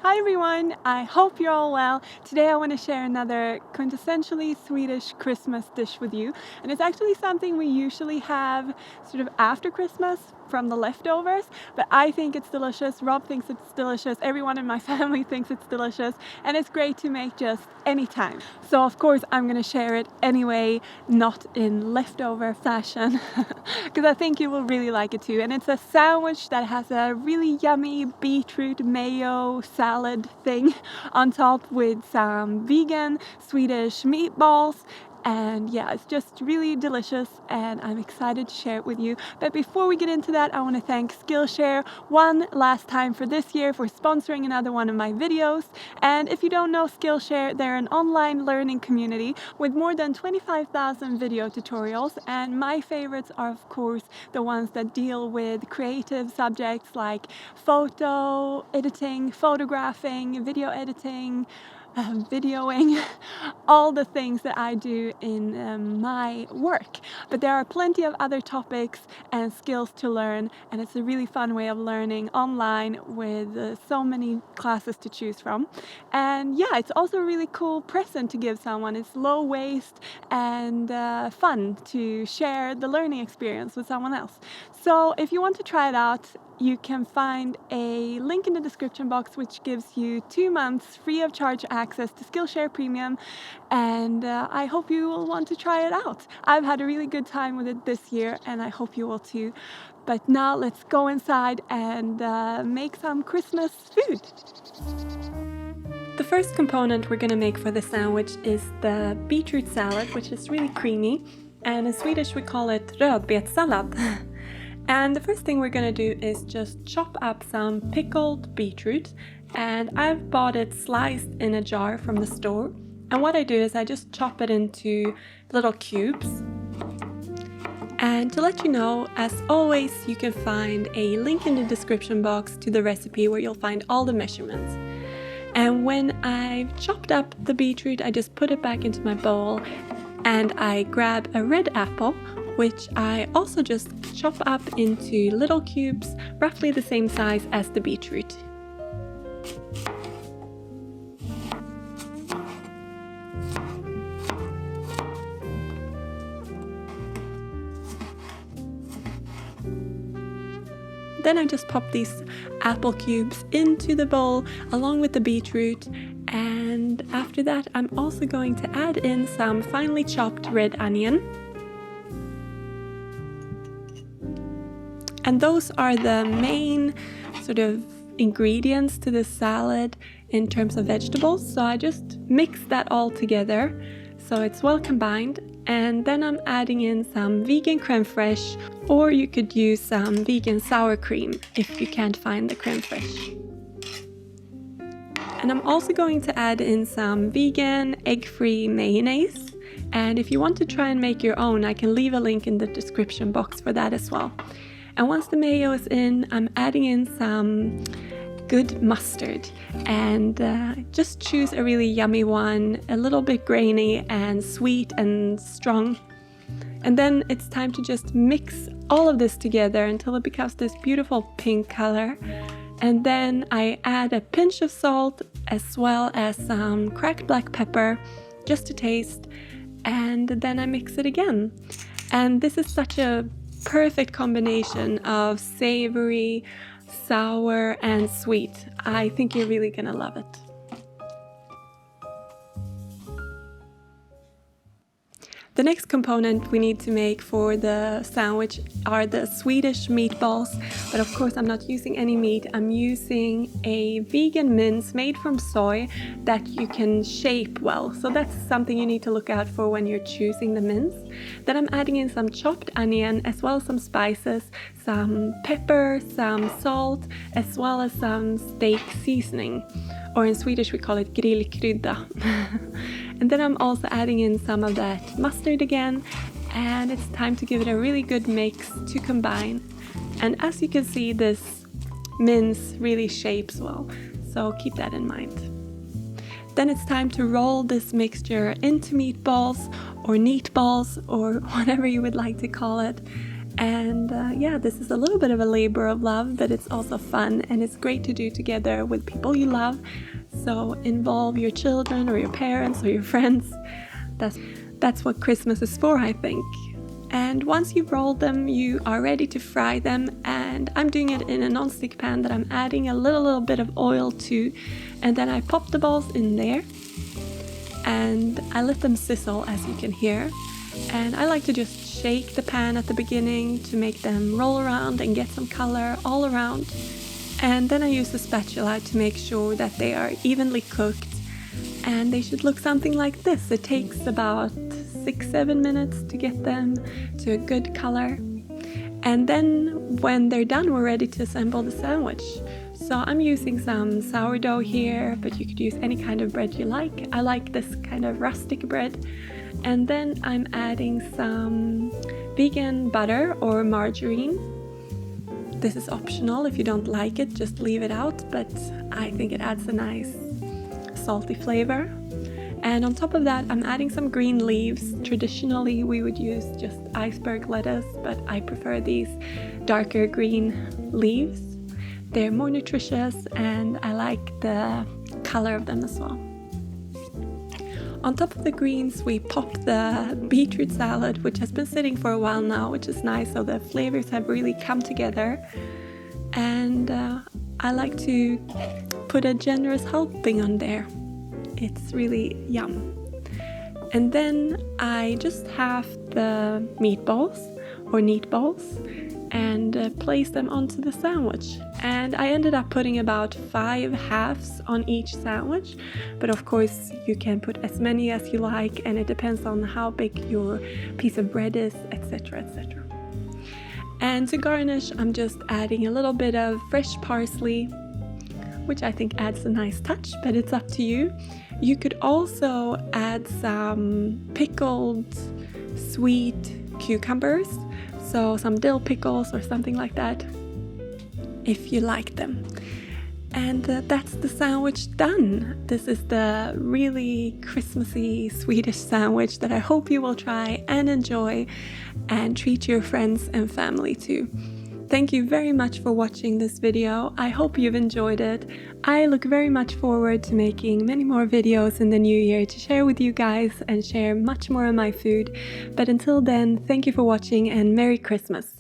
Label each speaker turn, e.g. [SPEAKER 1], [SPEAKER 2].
[SPEAKER 1] Hi everyone, I hope you're all well. Today I want to share another quintessentially Swedish Christmas dish with you, and it's actually something we usually have sort of after Christmas from the leftovers, but I think it's delicious, Rob thinks it's delicious, everyone in my family thinks it's delicious, and it's great to make just any time. So of course I'm going to share it anyway, not in leftover fashion, because I think you will really like it too. And it's a sandwich that has a really yummy beetroot mayo salad thing on top with some vegan Swedish meatballs. And yeah, it's just really delicious and I'm excited to share it with you. But before we get into that, I want to thank Skillshare one last time for this year for sponsoring another one of my videos. And if you don't know Skillshare, they're an online learning community with more than 25,000 video tutorials. And my favorites are of course the ones that deal with creative subjects like photo editing, photographing, video editing, videoing, all the things that I do in my work. But there are plenty of other topics and skills to learn, and it's a really fun way of learning online with so many classes to choose from. And yeah, it's also a really cool present to give someone. It's low waste and fun to share the learning experience with someone else. So if you want to try it out, you can find a link in the description box which gives you 2 months free of charge access to Skillshare Premium, and I hope you will want to try it out. I've had a really good time with it this year and I hope you will too. But now let's go inside and make some Christmas food. The first component we're going to make for the sandwich is the beetroot salad, which is really creamy, and in Swedish we call it rödbetsallad. And the first thing we're going to do is just chop up some pickled beetroot, and I've bought it sliced in a jar from the store. And what I do is I just chop it into little cubes. And to let you know, as always, you can find a link in the description box to the recipe where you'll find all the measurements. And when I've chopped up the beetroot, I just put it back into my bowl and I grab a red apple, which I also just chop up into little cubes, roughly the same size as the beetroot. Then I just pop these apple cubes into the bowl along with the beetroot, and after that I'm also going to add in some finely chopped red onion. And those are the main sort of ingredients to the salad in terms of vegetables. So I just mix that all together so it's well combined. And then I'm adding in some vegan crème fraîche, or you could use some vegan sour cream if you can't find the crème fraîche. And I'm also going to add in some vegan egg-free mayonnaise. And if you want to try and make your own, I can leave a link in the description box for that as well. And once the mayo is in, I'm adding in some good mustard, and just choose a really yummy one, a little bit grainy and sweet and strong. And then it's time to just mix all of this together until it becomes this beautiful pink color. And then I add a pinch of salt as well as some cracked black pepper just to taste, and then I mix it again. And this is such a perfect combination of savory, sour and sweet. I think you're really gonna love it. The next component we need to make for the sandwich are the Swedish meatballs, but of course I'm not using any meat. I'm using a vegan mince made from soy that you can shape well. So that's something you need to look out for when you're choosing the mince. Then I'm adding in some chopped onion as well as some spices, some pepper, some salt, as well as some steak seasoning. Or in Swedish we call it grillkrydda. And then I'm also adding in some of that mustard again, and it's time to give it a really good mix to combine. And as you can see, this mince really shapes well, so keep that in mind. Then it's time to roll this mixture into meatballs or neatballs or whatever you would like to call it. And yeah, this is a little bit of a labor of love, but it's also fun and it's great to do together with people you love. So involve your children or your parents or your friends. That's what Christmas is for, I think. And once you've rolled them, you are ready to fry them, and I'm doing it in a non-stick pan that I'm adding a little bit of oil to, and then I pop the balls in there and I let them sizzle, as you can hear. And I like to just shake the pan at the beginning to make them roll around and get some color all around. And then I use the spatula to make sure that they are evenly cooked, and they should look something like this. It takes about 6-7 minutes to get them to a good color. And then when they're done, we're ready to assemble the sandwich. So I'm using some sourdough here, but you could use any kind of bread you like. I like this kind of rustic bread. And then I'm adding some vegan butter or margarine. This is optional. If you don't like it, just leave it out, but I think it adds a nice salty flavor. And on top of that, I'm adding some green leaves. Traditionally, we would use just iceberg lettuce, but I prefer these darker green leaves. They're more nutritious and I like the color of them as well. On top of the greens, we pop the beetroot salad, which has been sitting for a while now, which is nice, so the flavors have really come together. And I like to put a generous helping on there. It's really yum. And then I just have the meatballs or meatballs and place them onto the sandwich. And I ended up putting about 5 halves on each sandwich, but of course you can put as many as you like, and it depends on how big your piece of bread is, etc., etc. And to garnish, I'm just adding a little bit of fresh parsley, which I think adds a nice touch, but it's up to you. You could also add some pickled sweet cucumbers, so some dill pickles or something like that, if you like them. And that's the sandwich done. This is the really Christmassy Swedish sandwich that I hope you will try and enjoy and treat your friends and family to. Thank you very much for watching this video. I hope you've enjoyed it. I look very much forward to making many more videos in the new year to share with you guys and share much more of my food. But until then, thank you for watching and Merry Christmas!